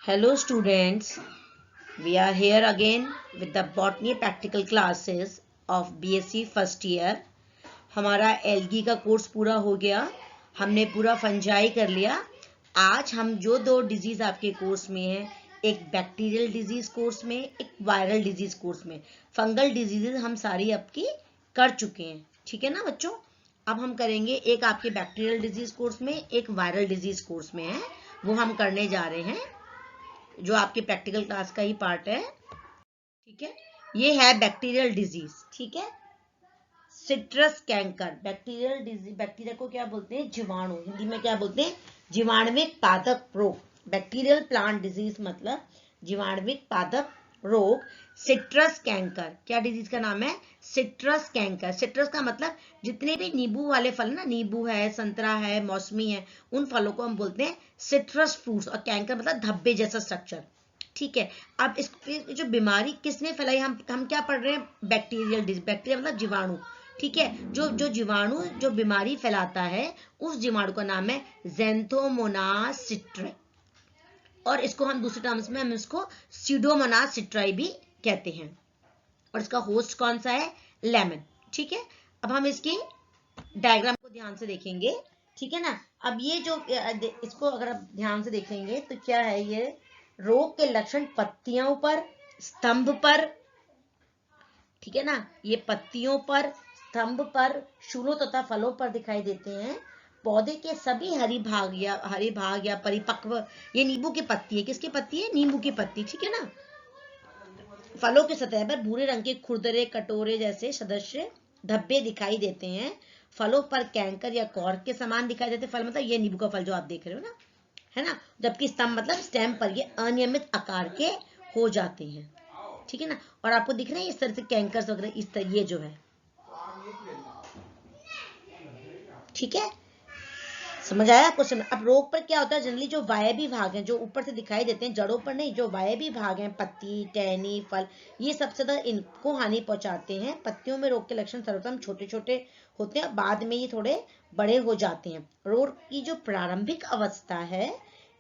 Hello students, we are here again with the botany practical classes of BSc first year. हमारा algae का course पूरा हो गया, हमने पूरा फंजाई कर लिया। आज हम जो दो डिजीज आपके कोर्स में है, एक बैक्टीरियल डिजीज कोर्स में, एक वायरल डिजीज कोर्स में। फंगल डिजीजेज हम सारी आपकी कर चुके हैं, ठीक है ना बच्चों। अब हम करेंगे एक आपके बैक्टीरियल डिजीज कोर्स में, एक वायरल डिजीज कोर्स में है, वो हम करने जा रहे हैं, जो आपके प्रैक्टिकल क्लास का ही पार्ट है, ठीक है। ये है बैक्टीरियल डिजीज, ठीक है। Citrus canker, bacterial disease, bacteria को क्या बोलते हैं? जीवाणु, हिंदी में क्या बोलते हैं? जीवाणुविक पादप रोग। बैक्टीरियल प्लांट डिजीज मतलब जीवाणुविक पादप रोग। सिट्रस कैंकर, क्या डिजीज का नाम है? Citrus canker. सिट्रस का मतलब जितने भी नींबू वाले फल ना, नींबू है, संतरा है, मौसमी है, उन फलों को हम बोलते हैं सिट्रस फ्रूट्स। और कैंकर मतलब धब्बे जैसा स्ट्रक्चर, ठीक है। अब इस जो बीमारी किसने फैलाई, हम क्या पढ़ रहे हैं? Bacterial disease. बैक्टीरिया मतलब जीवाणु, ठीक है। जो जीवाणु जो बीमारी फैलाता है, उस जीवाणु का नाम है ज़ैंथोमोनास सिट्राई, और इसको हम दूसरे टर्म्स में हम इसको स्यूडोमोनास सिट्राई भी कहते हैं। और इसका होस्ट कौन सा है? लेमन, ठीक है। अब हम इसके डायग्राम को ध्यान से देखेंगे, ठीक है ना। अब ये जो इसको अगर आप ध्यान से देखेंगे तो क्या है, ये रोग के लक्षण पत्तियों पर, स्तंभ पर, ठीक है ना। ये पत्तियों पर, स्तंभ पर, शूलों तथा फलों पर दिखाई देते हैं। पौधे के सभी हरी भाग या परिपक्व, ये नींबू की पत्ती है। किसकी पत्ती है? नींबू की पत्ती, ठीक है ना। फलों की सतह पर भूरे रंग के खुरदरे कटोरे जैसे सदस्य धब्बे दिखाई देते हैं। फलों पर कैंकर या कॉर्क के समान दिखाई देते फल, मतलब ये नींबू का फल जो आप देख रहे हो ना, है ना। जबकि स्तंभ मतलब स्टेम पर ये अनियमित आकार के हो जाते हैं, ठीक है ना। और आपको दिख रहे हैं इस तरह से कैंकर वगैरह, इस तरह ये जो है, ठीक है। समझ आया आपको? समझ। अब रोग पर क्या होता है? जनरली जो वायबी भाग हैं, जो ऊपर से दिखाई देते हैं, जड़ों पर नहीं, जो वायबी भाग हैं, पत्ती, टहनी, फल, ये सबसे ज्यादा इनको हानि पहुंचाते हैं। पत्तियों में रोग के लक्षण सर्वप्रथम छोटे छोटे होते हैं, बाद में ये थोड़े बड़े हो जाते हैं। रोग की जो प्रारंभिक अवस्था है,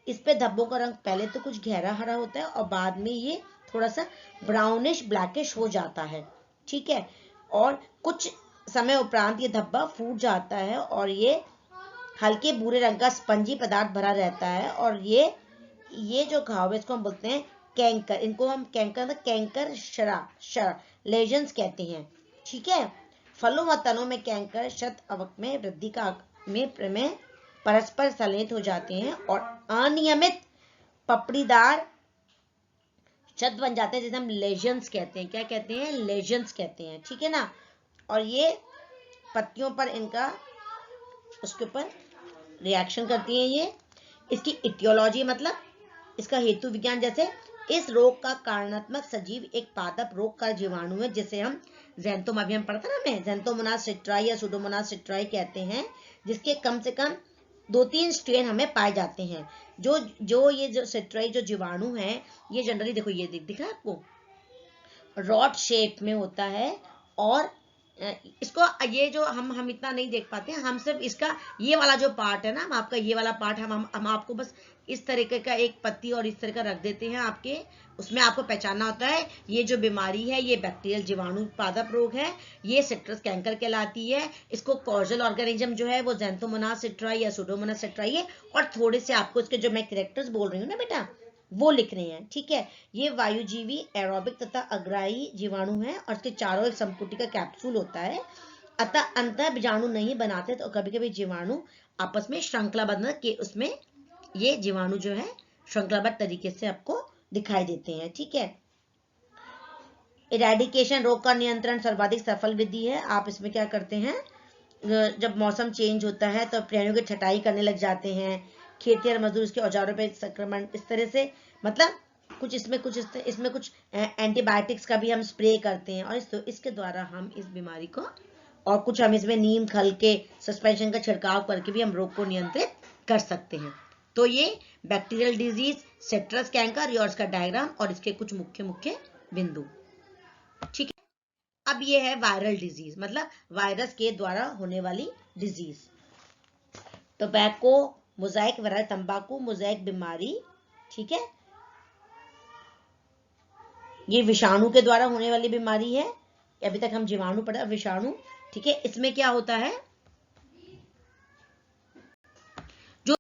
इस पे धब्बों का रंग पहले तो कुछ गहरा हरा होता है और बाद में ये थोड़ा सा ब्राउनिश ब्लैकिश हो जाता है, ठीक है। और कुछ समय उपरांत ये धब्बा फूट जाता है और ये हल्के भूरे रंग का स्पंजी पदार्थ भरा रहता है। और ये जो घाव है, इसको हम बोलते हैं कैंकर। इनको हम कैंकर शरा लेजन्स कहते हैं, ठीक है। फलों व तनों में कैंकर शत अवक में वृद्धि का में परस्पर संलयित हो जाते हैं और अनियमित पपड़ीदार शत बन जाते हैं, जिसे हम लेजन्स कहते हैं। क्या कहते हैं? लेजन्स कहते हैं, ठीक है ना। और ये पत्तियों पर इनका उसके ऊपर रिएक्शन करती हैं ये। इसकी इटियोलॉजी मतलब इसका हेतु विज्ञान, जैसे इस रोग का कारणात्मक सजीव एक पादप रोग का जीवाणु है, जिसे हम अभी हम पढ़ा था ना, मैं ज़ैंथोमोनास सिट्राई या सुडोमोनास सिट्राई कहते हैं, जिसके कम से कम 2-3 स्ट्रेन हमें पाए जाते हैं। ये जो सिट्राई जो जीवाणु है, ये जनरली देखो, ये दिख रहा है आपको, रॉड शेप में होता है। और इसको ये जो हम इतना नहीं देख पाते हैं, हम सिर्फ इसका ये वाला जो पार्ट है ना, हम आपका ये वाला पार्ट हम आपको बस इस तरीके का एक पत्ती और इस तरह का रख देते हैं आपके, उसमें आपको पहचानना होता है ये जो बीमारी है ये बैक्टीरियल जीवाणु पादप रोग है, ये सिट्रस कैंकर कहलाती है। इसको कॉजल ऑर्गेनिज्म जो है वो ज़ैंथोमोनास सिट्राई या सुडोमोनास सिट्राई है। और थोड़े से आपको इसके जो मैं कैरेक्टर्स बोल रही हूँ ना बेटा, वो लिख रहे हैं, ठीक है। ये वायुजीवी एरोबिक तथा अग्राही जीवाणु है और इसके चारों एक संपुटी का कैप्सूल होता है। अतः अंतः बीजाणु नहीं बनाते, तो कभी कभी जीवाणु आपस में श्रृंखलाबद्ध के उसमें ये जीवाणु जो है श्रृंखलाबद्ध तरीके से आपको दिखाई देते हैं, ठीक है। इरेडिकेशन, रोग का नियंत्रण सर्वाधिक सफल विधि है। आप इसमें क्या करते हैं, जब मौसम चेंज होता है तो प्राणियों की छटाई करने लग जाते हैं, खेती और मजदूर इसके औजारों पे संक्रमण, इस तरह से मतलब इसमें कुछ एंटीबायोटिक्स का भी हम स्प्रे करते हैं। और इसके द्वारा हम इस बीमारी को, और कुछ हम इसमें नीम खल के सस्पेंशन का छिड़काव करके भी हम रोग को नियंत्रित कर सकते हैं। तो ये बैक्टीरियल डिजीज सिट्रस कैंकर और इसका डायग्राम और इसके कुछ मुख्य मुख्य बिंदु, ठीक है। अब ये है वायरल डिजीज, मतलब वायरस के द्वारा होने वाली डिजीज। टोबैको मोज़ेक वायरस, तंबाकू मोज़ेक बीमारी, ठीक है। ये विषाणु के द्वारा होने वाली बीमारी है। अभी तक हम जीवाणु पढ़ा, विषाणु, ठीक है। इसमें क्या होता है, जो